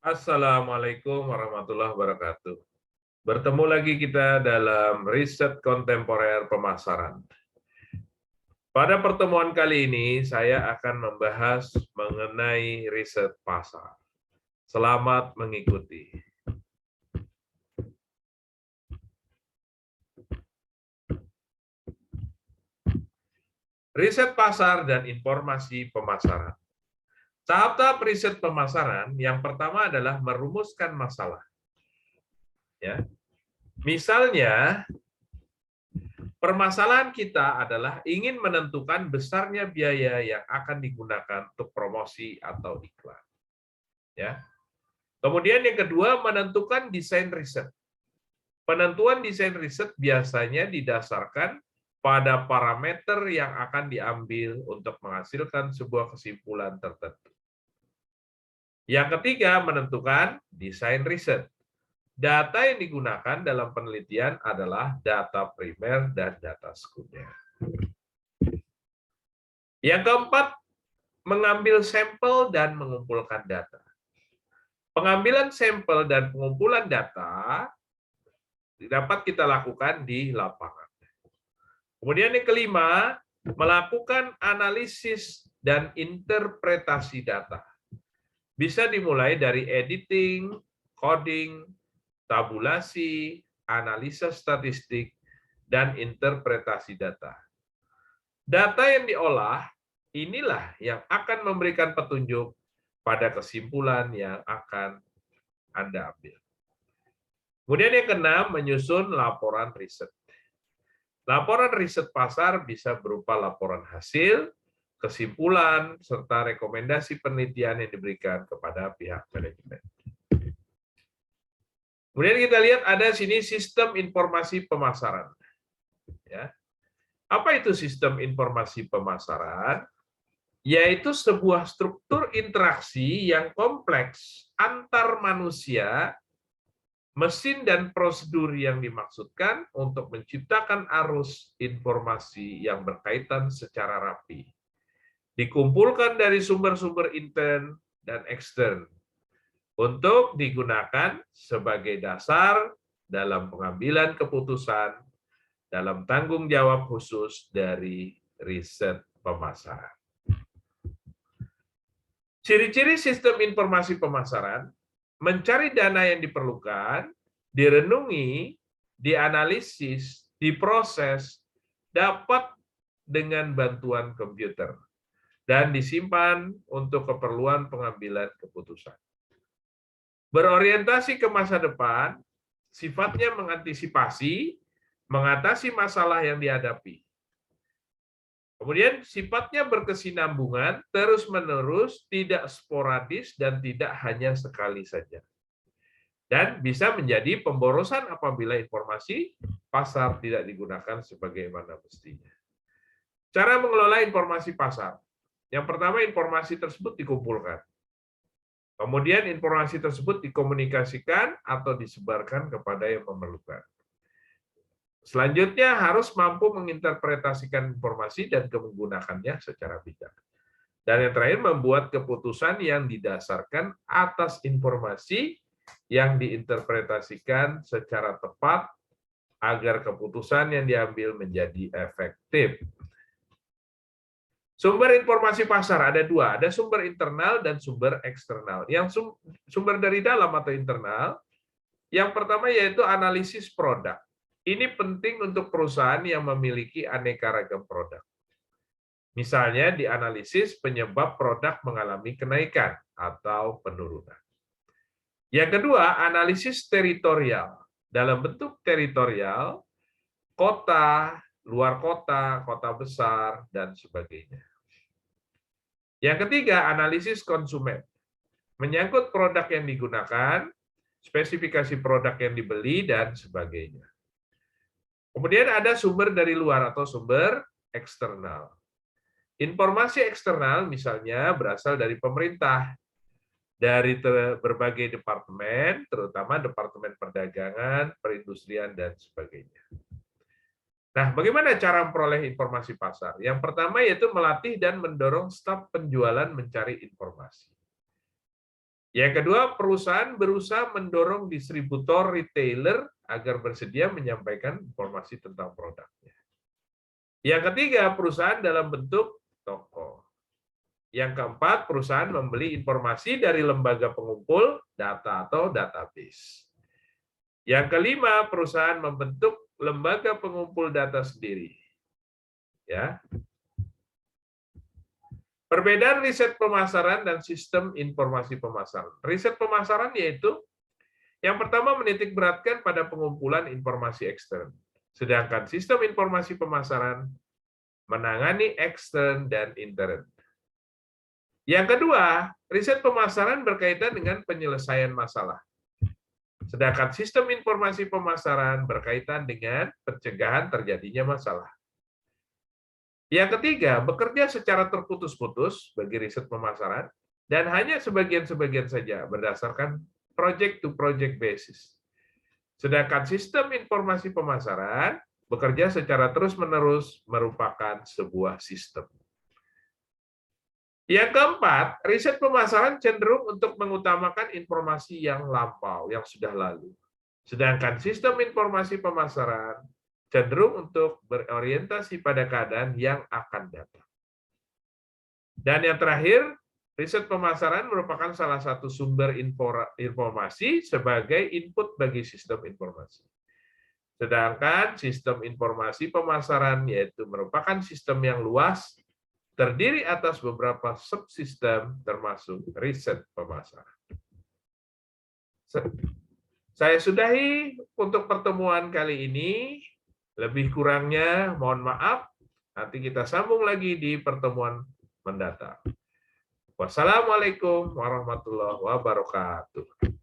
Assalamualaikum warahmatullahi wabarakatuh. Bertemu lagi kita dalam riset kontemporer pemasaran. Pada pertemuan kali ini, saya akan membahas mengenai riset pasar. Selamat mengikuti. Riset pasar dan informasi pemasaran. Tahap-tahap riset pemasaran yang pertama adalah merumuskan masalah. Ya. Misalnya, permasalahan kita adalah ingin menentukan besarnya biaya yang akan digunakan untuk promosi atau iklan. Ya. Kemudian yang kedua, menentukan desain riset. Penentuan desain riset biasanya didasarkan pada parameter yang akan diambil untuk menghasilkan sebuah kesimpulan tertentu. Yang ketiga, menentukan desain riset. Data yang digunakan dalam penelitian adalah data primer dan data sekunder. Yang keempat, mengambil sampel dan mengumpulkan data. Pengambilan sampel dan pengumpulan data dapat kita lakukan di lapangan. Kemudian yang kelima, melakukan analisis dan interpretasi data. Bisa dimulai dari editing, coding, tabulasi, analisa statistik, dan interpretasi data. Data yang diolah, inilah yang akan memberikan petunjuk pada kesimpulan yang akan Anda ambil. Kemudian yang keenam, menyusun laporan riset. Laporan riset pasar bisa berupa laporan hasil, kesimpulan, serta rekomendasi penelitian yang diberikan kepada pihak manajemen. Kemudian kita lihat ada sini sistem informasi pemasaran. Ya. Apa itu sistem informasi pemasaran? Yaitu sebuah struktur interaksi yang kompleks antar manusia, mesin, dan prosedur yang dimaksudkan untuk menciptakan arus informasi yang berkaitan secara rapi. Dikumpulkan dari sumber-sumber intern dan ekstern untuk digunakan sebagai dasar dalam pengambilan keputusan dalam tanggung jawab khusus dari riset pemasaran. Ciri-ciri sistem informasi pemasaran: mencari dana yang diperlukan, direnungi, dianalisis, diproses, dapat dengan bantuan komputer, dan disimpan untuk keperluan pengambilan keputusan. Berorientasi ke masa depan, sifatnya mengantisipasi, mengatasi masalah yang dihadapi. Kemudian sifatnya berkesinambungan, terus-menerus, tidak sporadis, dan tidak hanya sekali saja. Dan bisa menjadi pemborosan apabila informasi pasar tidak digunakan sebagaimana mestinya. Cara mengelola informasi pasar. Yang pertama, informasi tersebut dikumpulkan. Kemudian informasi tersebut dikomunikasikan atau disebarkan kepada yang memerlukan. Selanjutnya harus mampu menginterpretasikan informasi dan menggunakannya secara bijak. Dan yang terakhir, membuat keputusan yang didasarkan atas informasi yang diinterpretasikan secara tepat agar keputusan yang diambil menjadi efektif. Sumber informasi pasar ada dua, ada sumber internal dan sumber eksternal. Yang sumber dari dalam atau internal, yang pertama yaitu analisis produk. Ini penting untuk perusahaan yang memiliki aneka ragam produk. Misalnya dianalisis penyebab produk mengalami kenaikan atau penurunan. Yang kedua, analisis teritorial. Dalam bentuk teritorial, kota, luar kota, kota besar, dan sebagainya. Yang ketiga, analisis konsumen. Menyangkut produk yang digunakan, spesifikasi produk yang dibeli, dan sebagainya. Kemudian ada sumber dari luar atau sumber eksternal. Informasi eksternal misalnya berasal dari pemerintah, dari berbagai departemen, terutama departemen perdagangan, perindustrian, dan sebagainya. Nah, bagaimana cara memperoleh informasi pasar? Yang pertama yaitu melatih dan mendorong staf penjualan mencari informasi. Yang kedua, perusahaan berusaha mendorong distributor retailer agar bersedia menyampaikan informasi tentang produknya. Yang ketiga, perusahaan dalam bentuk toko. Yang keempat, perusahaan membeli informasi dari lembaga pengumpul data atau database. Yang kelima, perusahaan membentuk lembaga pengumpul data sendiri. Ya. Perbedaan riset pemasaran dan sistem informasi pemasaran. Riset pemasaran yaitu yang pertama menitik beratkan pada pengumpulan informasi ekstern. Sedangkan sistem informasi pemasaran menangani ekstern dan intern. Yang kedua, riset pemasaran berkaitan dengan penyelesaian masalah. Sedangkan sistem informasi pemasaran berkaitan dengan pencegahan terjadinya masalah. Yang ketiga, bekerja secara terputus-putus bagi riset pemasaran dan hanya sebagian-sebagian saja berdasarkan project to project basis. Sedangkan sistem informasi pemasaran bekerja secara terus-menerus merupakan sebuah sistem. Yang keempat, riset pemasaran cenderung untuk mengutamakan informasi yang lampau, yang sudah lalu. Sedangkan sistem informasi pemasaran cenderung untuk berorientasi pada keadaan yang akan datang. Dan yang terakhir, riset pemasaran merupakan salah satu sumber informasi sebagai input bagi sistem informasi. Sedangkan sistem informasi pemasaran yaitu merupakan sistem yang luas, terdiri atas beberapa subsistem termasuk riset pemasaran. Saya sudahi untuk pertemuan kali ini. Lebih kurangnya mohon maaf. Nanti kita sambung lagi di pertemuan mendatang. Wassalamualaikum warahmatullahi wabarakatuh.